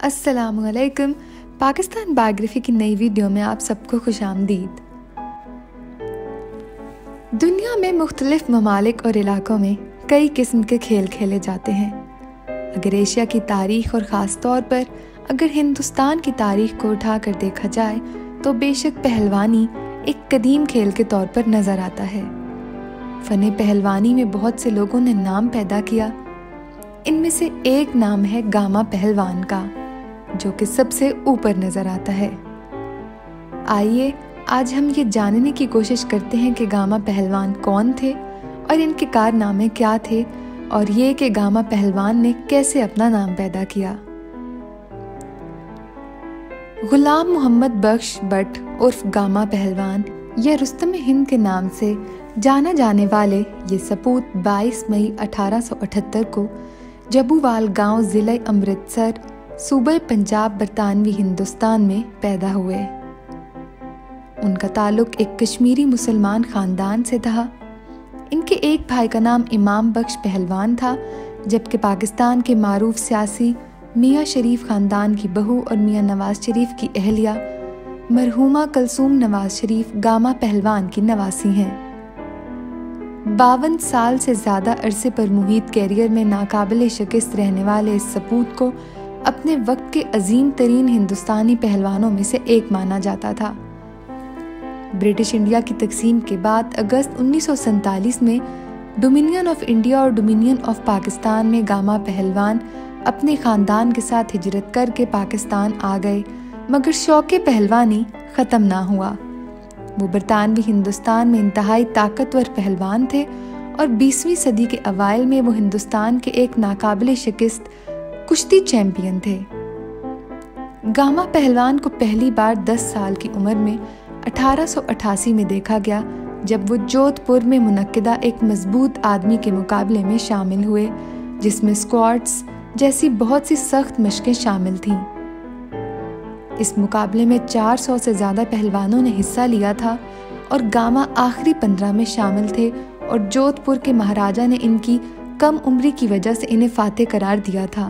अस्सलामुअलैकुम। पाकिस्तान बायोग्राफी की नई वीडियो में आप सबको खुशामदीद। दुनिया में मुख्तलिफ ममालिक और इलाकों में कई किस्म के खेल खेले जाते हैं। अगर एशिया की तारीख और ख़ास तौर पर अगर हिंदुस्तान की तारीख को उठाकर देखा जाए तो बेशक पहलवानी एक कदीम खेल के तौर पर नज़र आता है। फ़न पहलवानी में बहुत से लोगों ने नाम पैदा किया। इनमें से एक नाम है गामा पहलवान का, जो कि सबसे ऊपर नजर आता है। आइए आज हम ये जानने की कोशिश करते हैं कि गामा पहलवान कौन थे और इनके कारनामे क्या थे, और ये कि गामा पहलवान ने कैसे अपना नाम पैदा किया। गुलाम मोहम्मद बख्श भट्ट उर्फ गामा पहलवान या रुस्तम हिंद के नाम से जाना जाने वाले ये सपूत 22 मई 1878 को जबूवाल गांव ज़िला अमृतसर सूबे पंजाब बरतानवी हिंदुस्तान में पैदा हुए। उनका ताल्लुक एक कश्मीरी मुसलमान खानदान से था। इनके एक भाई का नाम इमाम बख्श पहलवान था, जबकि पाकिस्तान के मारूफ सियासी मियाँ शरीफ खानदान की बहू और मियाँ नवाज शरीफ की अहलिया मरहूमा कलसूम नवाज शरीफ गामा पहलवान की नवासी हैं। 52 साल से ज़्यादा अरसे पर मुहित कैरियर में नाकाबिले शिकस्त रहने वाले इस सपूत को अपने वक्त के अजीम तरीन हिंदुस्तानी पहलवानों में से एक माना जाता था। ब्रिटिश इंडिया की तकसीम के बाद अगस्त 1947 में डोमिनियन ऑफ इंडिया और डोमिनियन ऑफ पाकिस्तान में गामा पहलवान अपने ख़ानदान के साथ हिजरत करके पाकिस्तान आ गए, मगर शौक़ पहलवानी ख़त्म ना हुआ। वो बरतानवी हिंदुस्तान में इंतहाई ताकतवर पहलवान थे और 20वीं सदी के अवाइल में वो हिंदुस्तान के एक नाकाबिले शिकस्त कुश्ती चैंपियन थे। गामा पहलवान को पहली बार 10 साल की उम्र में 1888 में देखा गया, जब वो जोधपुर में मुनक्किदा एक मजबूत आदमी के मुकाबले में शामिल हुए, जिसमें स्क्वाट्स जैसी बहुत सी सख्त मशकें शामिल थीं। इस मुकाबले में 400 से ज़्यादा पहलवानों ने हिस्सा लिया था और गामा आखिरी 15 में शामिल थे, और जोधपुर के महाराजा ने इनकी कम उम्री की वजह से इन्हें फातेह करार दिया था।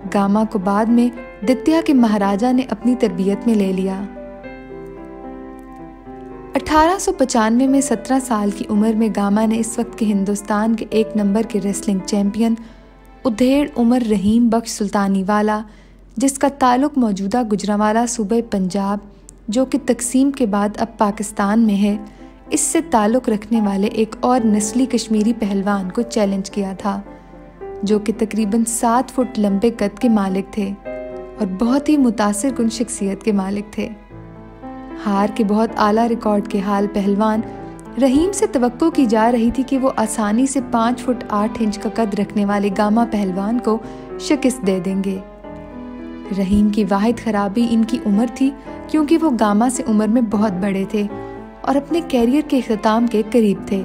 गामा को बाद में दित्या के महाराजा ने अपनी तरबियत में ले लिया। 1895 में 17 साल की उम्र में गामा ने इस वक्त के हिंदुस्तान के एक नंबर के रेसलिंग चैंपियन उधेड़ उमर रहीम बख्श सुल्तानी वाला, जिसका ताल्लुक मौजूदा गुजरांवाला सूबे पंजाब, जो कि तकसीम के बाद अब पाकिस्तान में है, इससे ताल्लुक रखने वाले एक और नस्ली कश्मीरी पहलवान को चैलेंज किया था, जो कि तकरीबन 7 फुट लंबे कद के मालिक थे और बहुत ही मुतासिर कुन शख्सियत के मालिक थे। हार के बहुत आला रिकॉर्ड के हाल पहलवान रहीम से तवक्को की जा रही थी कि वो आसानी से 5 फुट 8 इंच का कद रखने वाले गामा पहलवान को शिकस्त दे देंगे। रहीम की वाहिद खराबी इनकी उम्र थी, क्योंकि वो गामा से उम्र में बहुत बड़े थे और अपने कैरियर के इख्तिताम के करीब थे।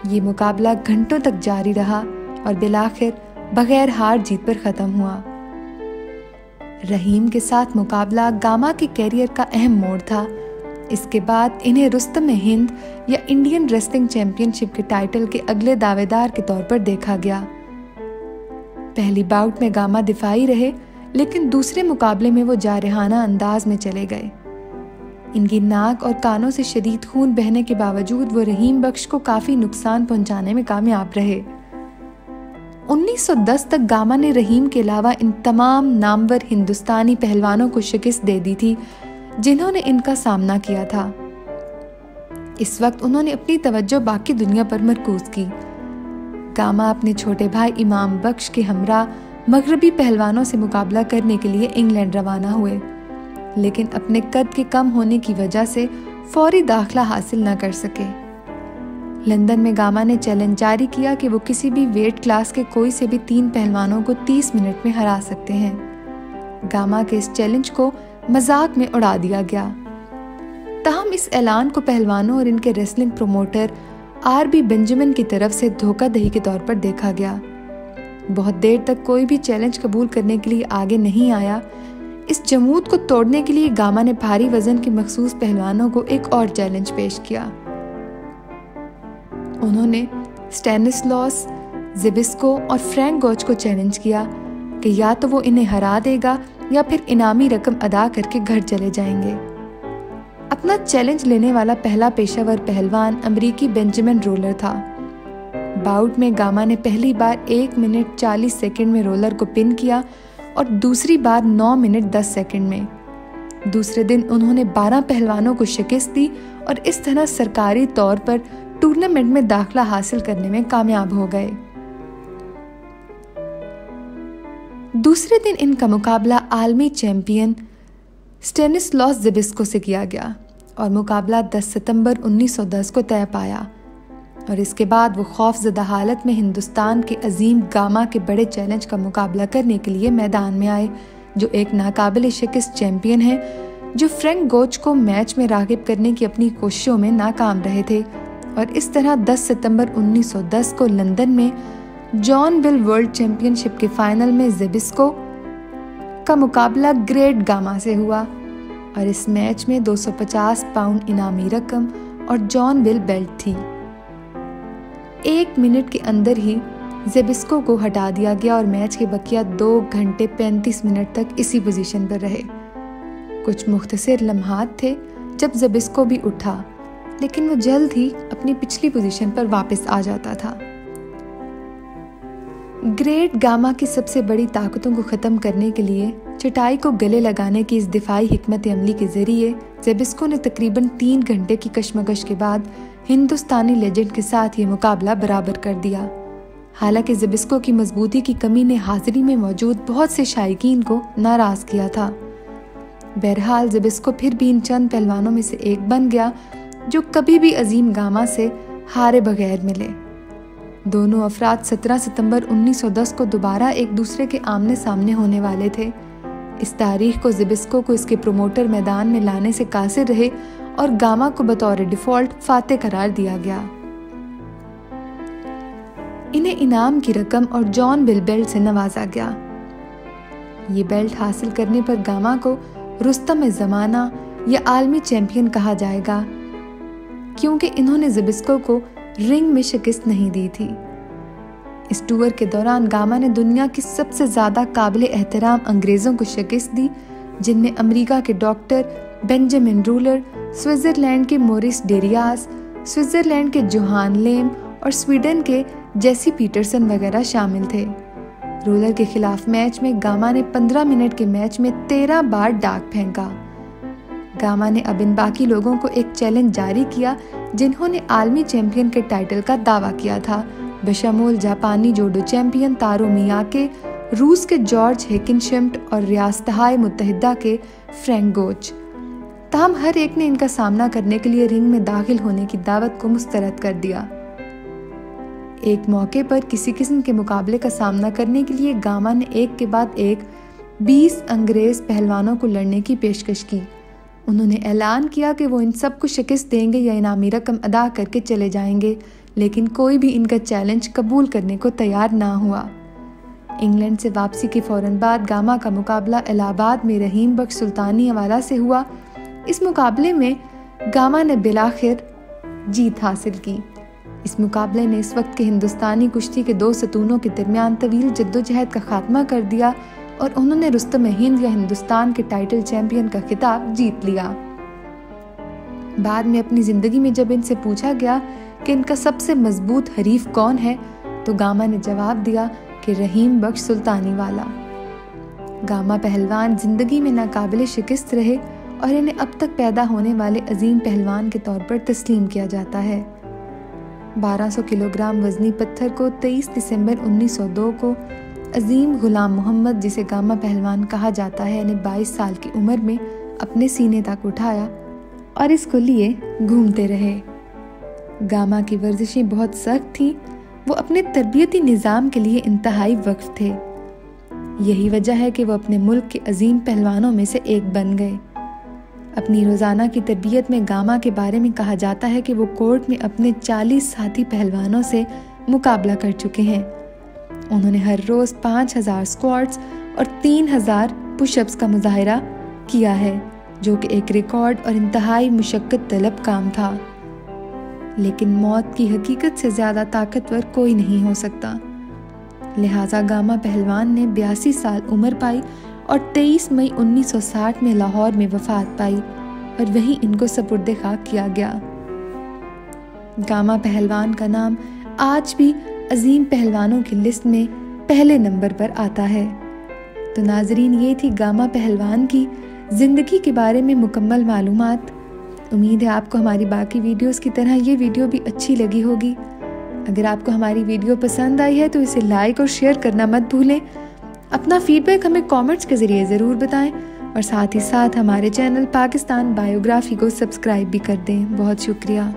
ये मुकाबला घंटों तक जारी रहा और बिलाखिर बगैर हार जीत पर ख़त्म हुआ। रहीम के साथ मुकाबला गामा के कैरियर का अहम मोड़ था। इसके बाद इन्हें रुस्तम हिंद या इंडियन रेसलिंग चैंपियनशिप के टाइटल के अगले दावेदार के तौर पर देखा गया। पहली बाउट में गामा दिफाई रहे, लेकिन दूसरे मुकाबले में वो जारहाना अंदाज में चले गए। इनकी नाक और कानों से शदीद खून बहने के बावजूद वो रहीम बख्श को काफ़ी नुकसान पहुंचाने में कामयाब रहे। 1910 तक गामा ने रहीम के अलावा इन तमाम नामवर हिंदुस्तानी पहलवानों को शिकस्त दे दी थी जिन्होंने इनका सामना किया था। इस वक्त उन्होंने अपनी तवज्जो बाकी दुनिया पर मरकूज की। गामा अपने छोटे भाई इमाम बख्श के हमरा मगरबी पहलवानों से मुकाबला करने के लिए इंग्लैंड रवाना हुए, लेकिन अपने कद के कम होने की वजह से फौरी दाखिला हासिल न कर सके। लंदन में गामा ने चैलेंज जारी किया कि वो किसी भी वेट क्लास के कोई से भी 3 पहलवानों को 30 मिनट में हरा सकते हैं। गामा के इस चैलेंज को मजाक में उड़ा दिया गया। ताहम इस ऐलान को पहलवानों और इनके रेसलिंग प्रोमोटर आर.बी. बेंजामिन की तरफ से धोखाधड़ी के तौर पर देखा गया। बहुत देर तक कोई भी चैलेंज कबूल करने के लिए आगे नहीं आया। इस जमूद को तोड़ने के लिए गामा ने भारी वजन के मखसूस पहलवानों को एक और चैलेंज पेश किया। उन्होंने स्टैनिस्लॉस ज़िबिस्को और फ्रैंक गोच को चैलेंज किया कि या तो वो इन्हें हरा देगा या फिर इनामी रकम अदा करके घर चले जाएंगे। अपना चैलेंज लेने वाला पहला पेशेवर पहलवान अमेरिकी बेंजामिन रोलर था। बाउट में गामा ने पहली बार 1 मिनट 40 सेकंड में रोलर को पिन किया और दूसरी बार 9 मिनट 10 सेकंड में। दूसरे दिन उन्होंने 12 पहलवानों को शिकस्त दी और इस तरह सरकारी तौर पर टूर्नामेंट में दाखिला हासिल करने में कामयाब हो गए। दूसरे दिन इनका मुकाबला आलमी चैंपियन स्टेनिस्लॉस ज़िबिस्को से किया गया और मुकाबला 10 सितंबर 1910 को तय पाया। और इसके बाद वो खौफजदा हालत में हिंदुस्तान के अजीम गामा के बड़े चैलेंज का मुकाबला करने के लिए मैदान में आए, जो एक नाकाबिल शिकस्त चैंपियन है, जो फ्रैंक गोच को मैच में रागिब करने की अपनी कोशिशों में नाकाम रहे थे। और इस तरह 10 सितंबर 1910 को लंदन में जॉन विल वर्ल्ड चैंपियनशिप के फाइनल में ज़िबिस्को का मुकाबला ग्रेट गामा से हुआ और इस मैच में 250 पाउंड इनामी रकम और जॉन विल बेल्ट थी। 1 मिनट के अंदर ही ज़िबिस्को को हटा दिया गया और मैच के बकिया 2 घंटे 35 मिनट तक इसी पोजीशन पर रहे। कुछ मुख्तसर लम्हात थे जब ज़िबिस्को भी उठा, लेकिन वो जल्द ही अपनी पिछली पोजीशन पर वापस आ जाता था। ग्रेट गामा की सबसे बड़ी ताकतों को ख़त्म करने के लिए चटाई को गले लगाने की इस दिफाई हिकमत अमली के ज़रिए ज़िबिस्को ने तकरीबन 3 घंटे की कशमकश के बाद हिंदुस्तानी लेजेंड के साथ ये मुकाबला बराबर कर दिया। हालांकि ज़िबिस्को की मजबूती की कमी ने हाजिरी में मौजूद बहुत से शायकीन को नाराज किया था। बहरहाल ज़िबिस्को फिर भी इन चंद पहलवानों में से एक बन गया जो कभी भी अजीम गामा से हारे बगैर मिले। दोनों अफराद 17 सितंबर 1910 को दोबारा एक दूसरे के आमने सामने होने वाले थे। इस तारीख को ज़िबिस्को को इसके प्रोमोटर मैदान में लाने से कासिर रहे और गामा को बतौर डिफॉल्ट फाते करार दिया गया। इन्हें इनाम की रकम और जॉन विल बेल्ट से नवाजा गया। ये बेल्ट हासिल करने पर गामा को रुस्तम ज़माना या आलमी चैंपियन कहा जाएगा, क्योंकि इन्होंने ज़िबिस्को को रिंग में शिकस्त नहीं दी थी। इस टूर के दौरान गामा ने दुनिया की सबसे ज्यादा काबिले एहतराम अंग्रेजों को शिकस्त दी, जिनमें अमेरिका के डॉक्टर बेंजामिन रूलर, स्विट्जरलैंड के मोरिस डेरियास, स्विट्जरलैंड के जोहान लेम और स्वीडन के जेसी पीटरसन वगैरह शामिल थे। रूलर के खिलाफ मैच में गामा ने 15 मिनट के मैच में 13 बार डाक फेंका। गामा ने अब इन बाकी लोगों को एक चैलेंज जारी किया जिन्होंने आलमी चैंपियन के टाइटल का दावा किया था, बशमूल जापानी जोडो चैंपियन तारो मियाके, रूस के जॉर्ज हेकिनशिम्ट और रियासत-ए मुत्तहिदा के फ्रैंक गोच। ताहम हर एक ने इनका सामना करने के लिए रिंग में दाखिल होने की दावत को मुस्तरद कर दिया। एक मौके पर किसी किस्म के मुकाबले का सामना करने के लिए गामा ने एक के बाद एक 20 अंग्रेज पहलवानों को लड़ने की पेशकश की। उन्होंने ऐलान किया कि वो इन सब को शिकस्त देंगे या इनामी रकम अदा करके चले जाएंगे, लेकिन कोई भी इनका चैलेंज कबूल करने को तैयार ना हुआ। इंग्लैंड से वापसी के फौरन बाद गामा का मुकाबला इलाहाबाद में रहीम बख्श सुल्तानी वाला से हुआ। इस मुकाबले में गामा ने बिलाखिर जीत हासिल की। इस मुकाबले ने इस वक्त के हिंदुस्तानी कुश्ती के 2 सतूनों के दरमियान तवील जद्दोजहद का खात्मा कर दिया और उन्होंने रुस्तम हिंद या हिंदुस्तान के टाइटल चैंपियन का खिताब जीत लिया। बाद में अपनी जिंदगी में जब इनसे पूछा गया कि इनका सबसे मजबूत हरीफ कौन है, तो गामा ने जवाब दिया कि रहीम बख्श सुल्तानी वाला। गामा पहलवान जिंदगी में नाकाबिले शिकस्त रहे और इन्हें अब तक पैदा होने वाले अजीम पहलवान के तौर पर तस्लीम किया जाता है। 1200 किलोग्राम वजनी पत्थर को 23 दिसंबर 1902 को अजीम गुलाम मोहम्मद, जिसे गामा पहलवान कहा जाता है, ने 22 साल की उम्र में अपने सीने तक उठाया और इसको लिए घूमते रहे। गामा की वर्जिशें बहुत सख्त थीं। वो अपने तरबियती निज़ाम के लिए इंतहाई वक्फ थे। यही वजह है कि वो अपने मुल्क के अजीम पहलवानों में से एक बन गए। अपनी रोज़ाना की तरबियत में गामा के बारे में कहा जाता है कि वो कोर्ट में अपने 40 साथी पहलवानों से मुकाबला कर चुके हैं। उन्होंने हर रोज़ 5000 स्क्वाट्स और 3000 पुशअप्स का मुजाहिरा किया है, जो कि एक रिकॉर्ड और इंतहाई मुशक्कत तलब काम था। लेकिन मौत की हकीकत से ज़्यादा ताकतवर कोई नहीं हो सकता। लिहाजा गामा पहलवान ने 82 साल उम्र पाई और 23 मई 1960 में लाहौर में वफात पाई और वहीं इनको सपुर्दे खाक किया गया। गामा पहलवान का नाम आज भी अजीम पहलवानों की लिस्ट में पहले नंबर पर आता है। तो नाजरीन, ये थी गामा पहलवान की ज़िंदगी के बारे में मुकम्मल मालूमात। उम्मीद है आपको हमारी बाकी वीडियोस की तरह ये वीडियो भी अच्छी लगी होगी। अगर आपको हमारी वीडियो पसंद आई है तो इसे लाइक और शेयर करना मत भूलें। अपना फीडबैक हमें कमेंट्स के ज़रिए ज़रूर बताएं और साथ ही साथ हमारे चैनल पाकिस्तान बायोग्राफी को सब्सक्राइब भी कर दें। बहुत शुक्रिया।